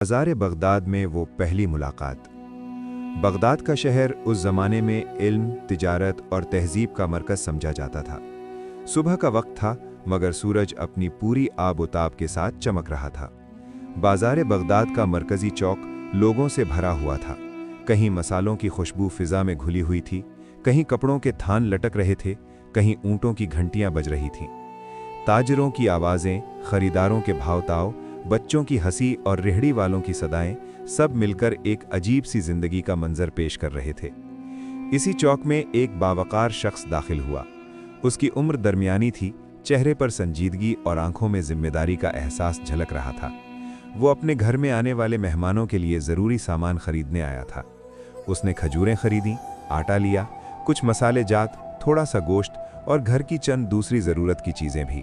बाज़ार बगदाद में वो पहली मुलाकात। बगदाद का शहर उस ज़माने में इल्म, तिजारत और तहज़ीब का मरकज़ समझा जाता था। सुबह का वक्त था, मगर सूरज अपनी पूरी आब-ओ-ताब के साथ चमक रहा था। बाज़ार बगदाद का मरकज़ी चौक लोगों से भरा हुआ था। कहीं मसालों की खुशबू फ़िज़ा में घुली हुई थी, कहीं कपड़ों के थान लटक रहे थे, कहीं ऊँटों की घंटियाँ बज रही थीं। ताजिरों की आवाज़ें, खरीदारों के भाव-ताव, बच्चों की हंसी और रेहड़ी वालों की सदाएं सब मिलकर एक अजीब सी जिंदगी का मंजर पेश कर रहे थे। इसी चौक में एक बावकार शख्स दाखिल हुआ। उसकी उम्र दरमियानी थी, चेहरे पर संजीदगी और आंखों में जिम्मेदारी का एहसास झलक रहा था। वो अपने घर में आने वाले मेहमानों के लिए ज़रूरी सामान खरीदने आया था। उसने खजूरें खरीदी, आटा लिया, कुछ मसाले जात, थोड़ा सा गोश्त और घर की चंद दूसरी ज़रूरत की चीज़ें भी।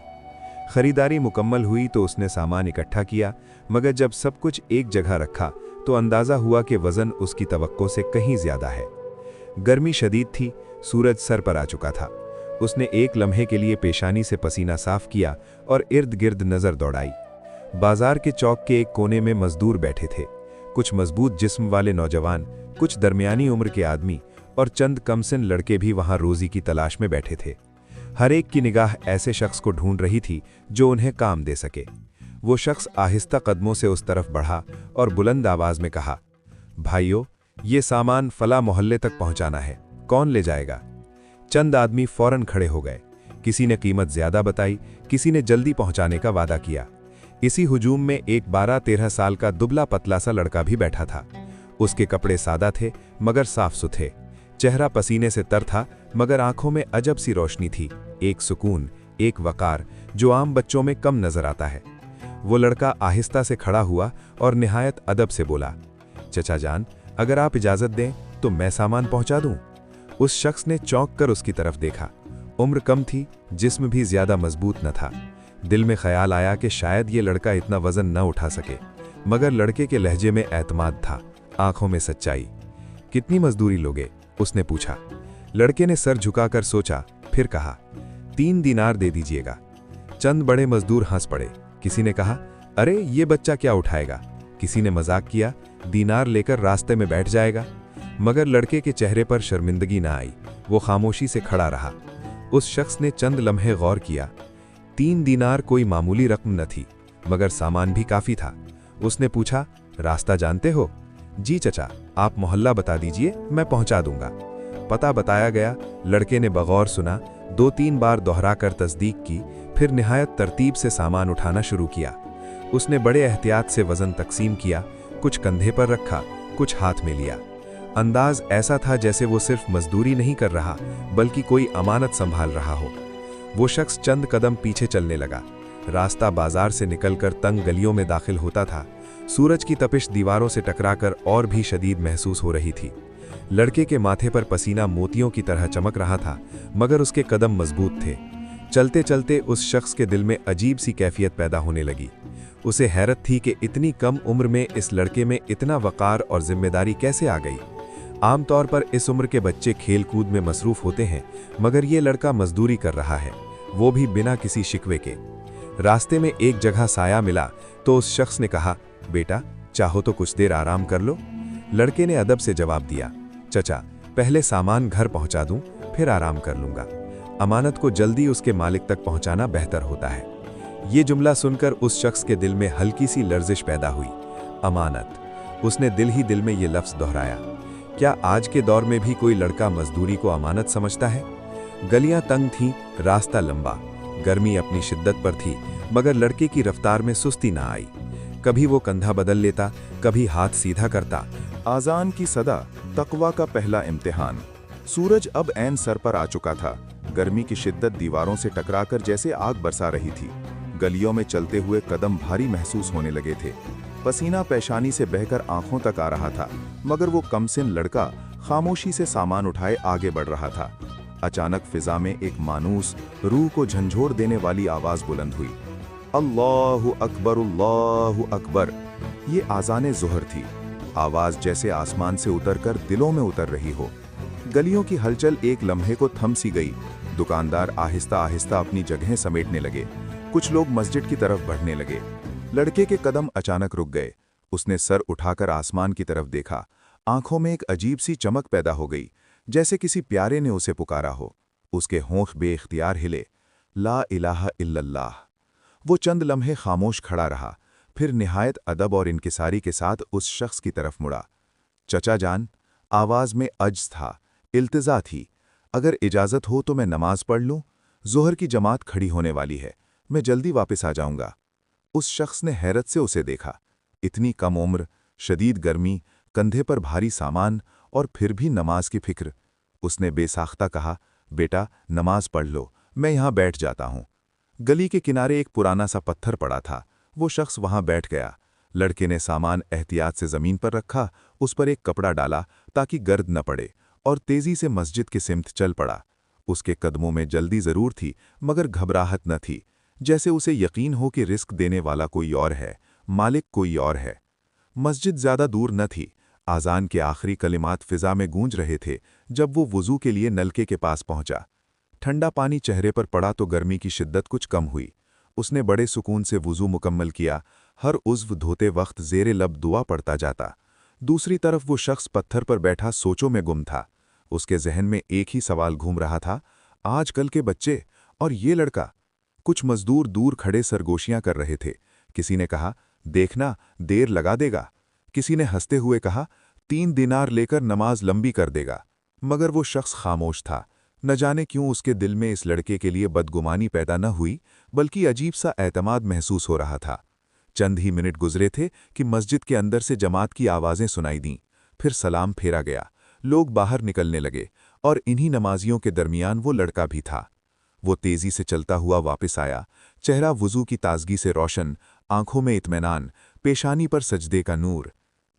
खरीदारी मुकम्मल हुई तो उसने सामान इकट्ठा किया, मगर जब सब कुछ एक जगह रखा तो अंदाज़ा हुआ कि वज़न उसकी तवक्को से कहीं ज़्यादा है। गर्मी शदीद थी, सूरज सर पर आ चुका था। उसने एक लम्हे के लिए पेशानी से पसीना साफ किया और इर्द गिर्द नज़र दौड़ाई। बाजार के चौक के एक कोने में मजदूर बैठे थे, कुछ मजबूत जिस्म वाले नौजवान, कुछ दरमियानी उम्र के आदमी और चंद कमसिन लड़के भी वहाँ रोज़ी की तलाश में बैठे थे। हर एक की निगाह ऐसे शख्स को ढूंढ रही थी जो उन्हें काम दे सके। वो शख्स आहिस्ता कदमों से उस तरफ बढ़ा और बुलंद आवाज में कहा, भाइयों, ये सामान फला मोहल्ले तक पहुंचाना है, कौन ले जाएगा? चंद आदमी फौरन खड़े हो गए। किसी ने कीमत ज्यादा बताई, किसी ने जल्दी पहुंचाने का वादा किया। इसी हुजूम में एक 12-13 साल का दुबला पतला सा लड़का भी बैठा था। उसके कपड़े सादा थे मगर साफ सुथरे, चेहरा पसीने से तर था मगर आंखों में अजब सी रोशनी थी, एक सुकून, एक वकार जो आम बच्चों में कम नजर आता है। वो लड़का आहिस्ता से खड़ा हुआ और निहायत अदब से बोला, चचा जान, अगर आप इजाज़त दें तो मैं सामान पहुंचा दूं। उस शख्स ने चौंक कर उसकी तरफ देखा। उम्र कम थी, जिस्म भी ज्यादा मजबूत न था। दिल में ख्याल आया कि शायद ये लड़का इतना वजन न उठा सके, मगर लड़के के लहजे में एतमाद था, आंखों में सच्चाई। कितनी मजदूरी लोगे? उसने पूछा। लड़के ने सर झुकाकर सोचा, फिर कहा, 3 दीनार दे दीजिएगा। चंद बड़े मजदूर हंस पड़े। किसी ने कहा, अरे ये बच्चा क्या उठाएगा? किसी ने मजाक किया, दीनार लेकर रास्ते में बैठ जाएगा। मगर लड़के के चेहरे पर शर्मिंदगी ना आई, वो खामोशी से खड़ा रहा। उस शख्स ने चंद लम्हे गौर किया। 3 दीनार कोई मामूली रकम न थी, मगर सामान भी काफी था। उसने पूछा, रास्ता जानते हो? जी चचा, आप मोहल्ला बता दीजिए, मैं पहुंचा दूंगा। पता बताया गया। लड़के ने बगौर सुना, 2-3 बार दोहराकर तस्दीक की, फिर निहायत तरतीब से सामान उठाना शुरू किया। उसने बड़े एहतियात से वजन तकसीम किया, कुछ कंधे पर रखा, कुछ हाथ में लिया। अंदाज ऐसा था जैसे वो सिर्फ मजदूरी नहीं कर रहा, बल्कि कोई अमानत संभाल रहा हो। वो शख्स चंद कदम पीछे चलने लगा। रास्ता बाजार से निकलकर तंग गलियों में दाखिल होता था। सूरज की तपिश दीवारों से टकराकर और भी शदीद महसूस हो रही थी। लड़के के माथे पर पसीना मोतियों की तरह चमक रहा था, मगर उसके कदम मजबूत थे। चलते चलते उस शख्स के दिल में अजीब सी कैफियत पैदा होने लगी। उसे हैरत थी कि इतनी कम उम्र में इस लड़के में इतना वकार और जिम्मेदारी कैसे आ गई। आमतौर पर इस उम्र के बच्चे खेल कूद में मसरूफ होते हैं, मगर ये लड़का मजदूरी कर रहा है, वो भी बिना किसी शिकवे के। रास्ते में एक जगह साया मिला तो उस शख्स ने कहा, बेटा, चाहो तो कुछ देर आराम कर लो। लड़के ने अदब से जवाब दिया, चचा, पहले सामान घर पहुंचा दूं, फिर आराम कर लूंगा। अमानत को जल्दी उसके मालिक तक पहुंचाना बेहतर होता है। ये जुमला सुनकर उस शख्स के दिल में हल्की सी लर्जिश पैदा हुई। अमानत। उसने दिल ही दिल में ये लफ्ज़ दोहराया। क्या आज के दौर में भी कोई लड़का मजदूरी को अमानत समझता है? गलियां तंग थीं, रास्ता लंबा, गर्मी अपनी शिद्दत पर थी, मगर लड़के की रफ्तार में सुस्ती ना आई। कभी वो कंधा बदल लेता, कभी हाथ सीधा करता। आज़ान की सदा, तक़वा का पहला इम्तिहान। सूरज अब ऐन सर पर आ चुका था। गर्मी की शिद्दत दीवारों से टकराकर जैसे आग बरसा रही थी। गलियों में चलते हुए कदम भारी महसूस होने लगे थे। पसीना पेशानी से बहकर आंखों तक आ रहा था, मगर वो कमसिन लड़का खामोशी से सामान उठाए आगे बढ़ रहा था। अचानक फिजा में एक मानूस, रूह को झंझोड़ देने वाली आवाज बुलंद हुई, अल्लाहु अकबर, अल्लाहु अकबर। ये आज़ान ज़ुहर थी। आवाज जैसे आसमान से उतरकर दिलों में उतर रही हो। गलियों की हलचल एक लम्हे को थम सी गई। दुकानदार आहिस्ता आहिस्ता अपनी जगहें समेटने लगे। कुछ लोग मस्जिद की तरफ बढ़ने लगे। लड़के के कदम अचानक रुक गए। उसने सर उठाकर आसमान की तरफ देखा। आंखों में एक अजीब सी चमक पैदा हो गई, जैसे किसी प्यारे ने उसे पुकारा हो। उसके होंठ बेइख्तियार हिले। ला इलाहा इल्लल्लाह। वो चंद लम्हे खामोश खड़ा रहा, फिर निहायत अदब और इनकिसारी के साथ उस शख्स की तरफ मुड़ा। चचा जान, आवाज में अज्ज था, इल्तिजा थी। अगर इजाजत हो तो मैं नमाज पढ़ लूं? ज़ोहर की जमात खड़ी होने वाली है, मैं जल्दी वापस आ जाऊंगा। उस शख्स ने हैरत से उसे देखा। इतनी कम उम्र, शदीद गर्मी, कंधे पर भारी सामान और फिर भी नमाज की फिक्र। उसने बेसाख्ता कहा, बेटा नमाज पढ़ लो, मैं यहां बैठ जाता हूं। गली के किनारे एक पुराना सा पत्थर पड़ा था। वो शख्स वहां बैठ गया। लड़के ने सामान एहतियात से जमीन पर रखा, उस पर एक कपड़ा डाला ताकि गर्द न पड़े, और तेजी से मस्जिद की सिमत चल पड़ा। उसके कदमों में जल्दी जरूर थी, मगर घबराहट न थी, जैसे उसे यकीन हो कि रिस्क देने वाला कोई और है, मालिक कोई और है। मस्जिद ज्यादा दूर न थी। आज़ान के आखिरी कलिमात फिजा में गूंज रहे थे जब वो वुज़ू के लिए नलके के पास पहुंचा। ठंडा पानी चेहरे पर पड़ा तो गर्मी की शिद्दत कुछ कम हुई। उसने बड़े सुकून से वुज़ू मुकम्मल किया। हर उज़्व धोते वक्त ज़ेरे लब दुआ पड़ता जाता। दूसरी तरफ वो शख्स पत्थर पर बैठा सोचों में गुम था। उसके जहन में एक ही सवाल घूम रहा था, आजकल के बच्चे और ये लड़का। कुछ मजदूर दूर खड़े सरगोशियां कर रहे थे। किसी ने कहा, देखना देर लगा देगा। किसी ने हंसते हुए कहा, 3 दिनार लेकर नमाज लंबी कर देगा। मगर वो शख्स खामोश था। न जाने क्यों उसके दिल में इस लड़के के लिए बदगुमानी पैदा न हुई, बल्कि अजीब सा एतमाद महसूस हो रहा था। चंद ही मिनट गुजरे थे कि मस्जिद के अंदर से जमात की आवाज़ें सुनाई दीं। फिर सलाम फेरा गया, लोग बाहर निकलने लगे, और इन्हीं नमाजियों के दरमियान वो लड़का भी था। वो तेजी से चलता हुआ वापस आया, चेहरा वुज़ू की ताजगी से रोशन, आंखों में इत्मीनान, पेशानी पर सजदे का नूर।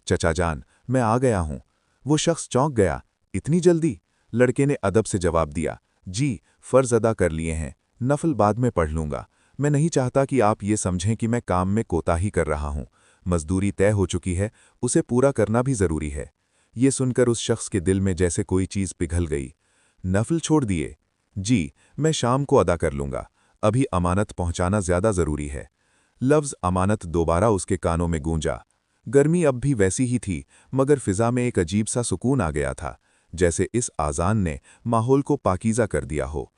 चचा जान, मैं आ गया हूं। वो शख्स चौंक गया, इतनी जल्दी? लड़के ने अदब से जवाब दिया, जी फ़र्ज़ अदा कर लिए हैं, नफल बाद में पढ़ लूंगा। मैं नहीं चाहता कि आप ये समझें कि मैं काम में कोताही कर रहा हूं। मजदूरी तय हो चुकी है, उसे पूरा करना भी ज़रूरी है। ये सुनकर उस शख्स के दिल में जैसे कोई चीज़ पिघल गई। नफल छोड़ दिए? जी, मैं शाम को अदा कर लूंगा, अभी अमानत पहुंचाना ज़्यादा ज़रूरी है। लफ्ज़ अमानत दोबारा उसके कानों में गूंजा। गर्मी अब भी वैसी ही थी, मगर फिज़ा में एक अजीब सा सुकून आ गया था, जैसे इस आज़ान ने माहौल को पाकीज़ा कर दिया हो।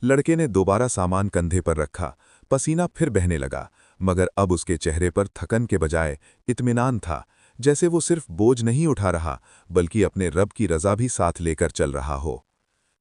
लड़के ने दोबारा सामान कंधे पर रखा। पसीना फिर बहने लगा, मगर अब उसके चेहरे पर थकन के बजाय इत्मीनान था, जैसे वो सिर्फ बोझ नहीं उठा रहा, बल्कि अपने रब की रज़ा भी साथ लेकर चल रहा हो।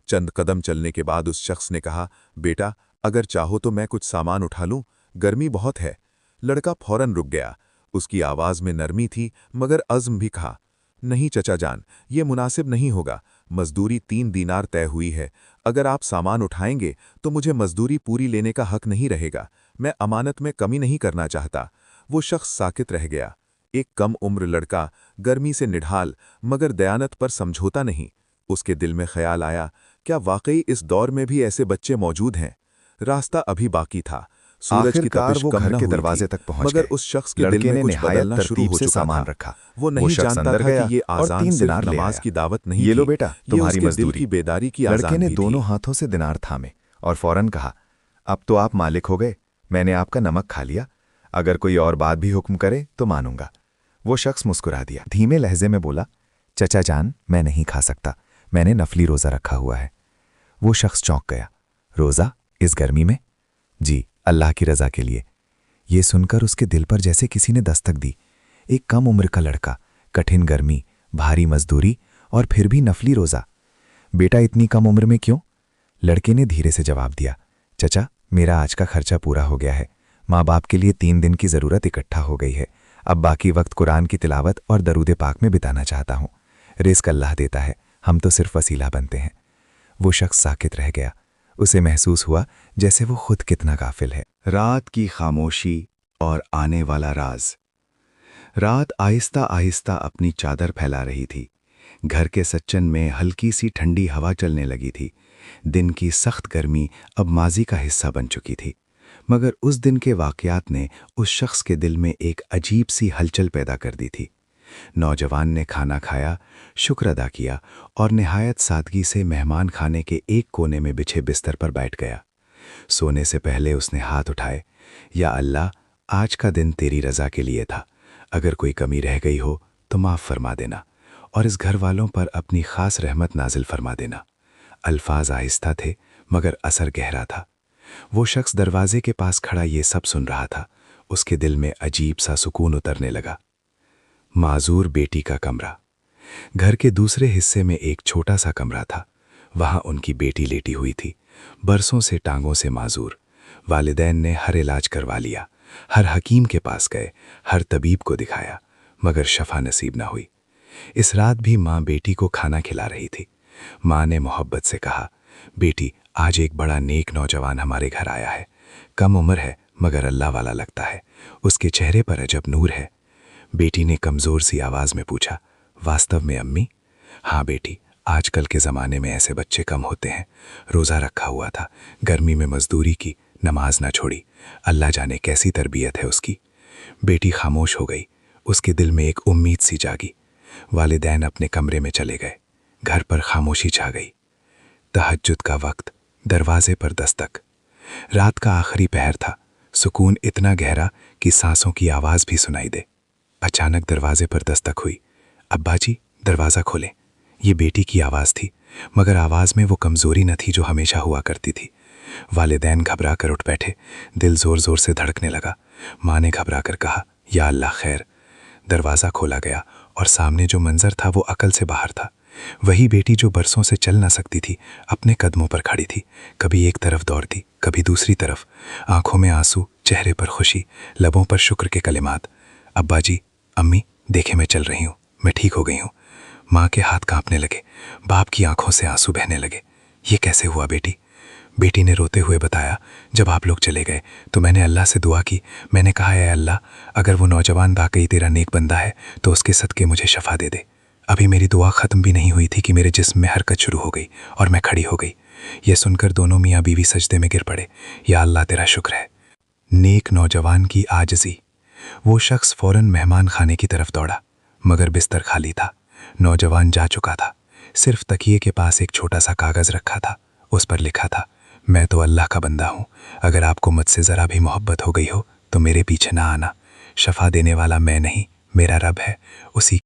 चंद कदम चलने के बाद उस शख्स ने कहा, बेटा अगर चाहो तो मैं कुछ सामान उठा लूं, गर्मी बहुत है। लड़का फौरन रुक गया। उसकी आवाज़ में नरमी थी, मगर अज़्म भी कहा, नहीं चचा जान, ये मुनासिब नहीं होगा। मजदूरी 3 दीनार तय हुई है। अगर आप सामान उठाएंगे तो मुझे मजदूरी पूरी लेने का हक नहीं रहेगा। मैं अमानत में कमी नहीं करना चाहता। वो शख्स साकित रह गया। एक कम उम्र लड़का, गर्मी से निढाल, मगर दयानत पर समझौता नहीं। उसके दिल में ख्याल आया, क्या वाकई इस दौर में भी ऐसे बच्चे मौजूद हैं? रास्ता अभी बाकी था। सूरज की तपिश वो कम घर न के हुई दरवाजे थी, तक पहुंच मगर गए। उस शख्स के दिल लड़के में ने कुछ निहायत बदलना शुरू तरतीब हो से चुका सामान था। रखा। वो नहीं शख्स जानता अंदर था गया कि ये और आज़ान 3 सिर्फ दिनार ले नमाज आया। की दावत नहीं ये लो थी, बेटा, ये तुम्हारी उसके दिल मजदूरी। की बेदारी की लड़के आज़ान ने भी दोनों थी। हाथों से दिनार थामे और फौरन कहा, अब तो आप मालिक हो गए। मैंने आपका नमक खा लिया। अगर कोई और बात भी हुक्म करे तो मानूंगा। वो शख्स मुस्कुरा दिया, धीमे लहजे में बोला, चचा जान मैं नहीं खा सकता, मैंने नफली रोज़ा रखा हुआ है। वो शख्स चौंक गया, रोज़ा इस गर्मी में? जी, अल्लाह की रज़ा के लिए। ये सुनकर उसके दिल पर जैसे किसी ने दस्तक दी। एक कम उम्र का लड़का, कठिन गर्मी, भारी मजदूरी और फिर भी नफली रोज़ा। बेटा इतनी कम उम्र में क्यों? लड़के ने धीरे से जवाब दिया, चचा मेरा आज का खर्चा पूरा हो गया है। माँ बाप के लिए 3 दिन की ज़रूरत इकट्ठा हो गई है। अब बाकी वक्त कुरान की तिलावत और दरूद पाक में बिताना चाहता हूँ। रिस्क अल्लाह देता है, हम तो सिर्फ वसीला बनते हैं। वो शख्स साकित रह गया। उसे महसूस हुआ जैसे वो खुद कितना गाफिल है। रात की खामोशी और आने वाला राज। रात आहिस्ता आहिस्ता अपनी चादर फैला रही थी। घर के सच्चन में हल्की सी ठंडी हवा चलने लगी थी। दिन की सख्त गर्मी अब माजी का हिस्सा बन चुकी थी, मगर उस दिन के वाक़यात ने उस शख्स के दिल में एक अजीब सी हलचल पैदा कर दी थी। नौजवान ने खाना खाया, शुक्र अदा किया और निहायत सादगी से मेहमान खाने के एक कोने में बिछे बिस्तर पर बैठ गया। सोने से पहले उसने हाथ उठाए, या अल्लाह आज का दिन तेरी रज़ा के लिए था। अगर कोई कमी रह गई हो तो माफ़ फरमा देना और इस घर वालों पर अपनी ख़ास रहमत नाजिल फरमा देना। अल्फाज आहिस्ता थे मगर असर गहरा था। वो शख्स दरवाजे के पास खड़ा ये सब सुन रहा था। उसके दिल में अजीब सा सुकून उतरने लगा। माजूर बेटी का कमरा। घर के दूसरे हिस्से में एक छोटा सा कमरा था। वहाँ उनकी बेटी लेटी हुई थी, बरसों से टांगों से माजूर। वालिदैन ने हर इलाज करवा लिया, हर हकीम के पास गए, हर तबीब को दिखाया, मगर शफा नसीब ना हुई। इस रात भी माँ बेटी को खाना खिला रही थी। माँ ने मोहब्बत से कहा, बेटी, आज एक बड़ा नेक नौजवान हमारे घर आया है। कम उम्र है मगर अल्लाह वाला लगता है। उसके चेहरे पर अजब नूर है। बेटी ने कमज़ोर सी आवाज़ में पूछा, वास्तव में अम्मी? हाँ बेटी, आजकल के ज़माने में ऐसे बच्चे कम होते हैं। रोज़ा रखा हुआ था, गर्मी में मजदूरी की, नमाज ना छोड़ी। अल्लाह जाने कैसी तरबियत है उसकी। बेटी खामोश हो गई। उसके दिल में एक उम्मीद सी जागी। वालिदैन अपने कमरे में चले गए। घर पर खामोशी छा गई। तहज्जुद का वक्त, दरवाजे पर दस्तक। रात का आखिरी पहर था। सुकून इतना गहरा कि सांसों की आवाज़ भी सुनाई दे। अचानक दरवाजे पर दस्तक हुई। अब्बा जी, दरवाज़ा खोलें। ये बेटी की आवाज़ थी, मगर आवाज़ में वो कमज़ोरी न थी जो हमेशा हुआ करती थी। वालिदैन घबरा कर उठ बैठे। दिल ज़ोर ज़ोर से धड़कने लगा। माँ ने घबरा कर कहा, या अल्लाह खैर। दरवाज़ा खोला गया और सामने जो मंजर था वो अकल से बाहर था। वही बेटी जो बरसों से चल ना सकती थी, अपने कदमों पर खड़ी थी। कभी एक तरफ दौड़ती, कभी दूसरी तरफ। आंखों में आंसू, चेहरे पर खुशी, लबों पर शुक्र के कलिमात। अब्बा जी, अम्मी, देखे मैं चल रही हूँ, मैं ठीक हो गई हूँ। माँ के हाथ कांपने लगे। बाप की आंखों से आंसू बहने लगे। ये कैसे हुआ बेटी? बेटी ने रोते हुए बताया, जब आप लोग चले गए तो मैंने अल्लाह से दुआ की। मैंने कहा, है अल्लाह, अगर वो नौजवान वाकई तेरा नेक बंदा है तो उसके सदके मुझे शफा दे दे। अभी मेरी दुआ ख़त्म भी नहीं हुई थी कि मेरे जिस्म में हरकत शुरू हो गई और मैं खड़ी हो गई। यह सुनकर दोनों मियाँ बीवी सजदे में गिर पड़े। या अल्लाह, तेरा शुक्र है। नेक नौजवान की आजज़ी। वो शख्स फ़ौरन मेहमान खाने की तरफ दौड़ा, मगर बिस्तर खाली था। नौजवान जा चुका था। सिर्फ तकिए के पास एक छोटा सा कागज़ रखा था। उस पर लिखा था, मैं तो अल्लाह का बंदा हूँ। अगर आपको मुझसे ज़रा भी मोहब्बत हो गई हो तो मेरे पीछे ना आना। शफा देने वाला मैं नहीं, मेरा रब है। उसी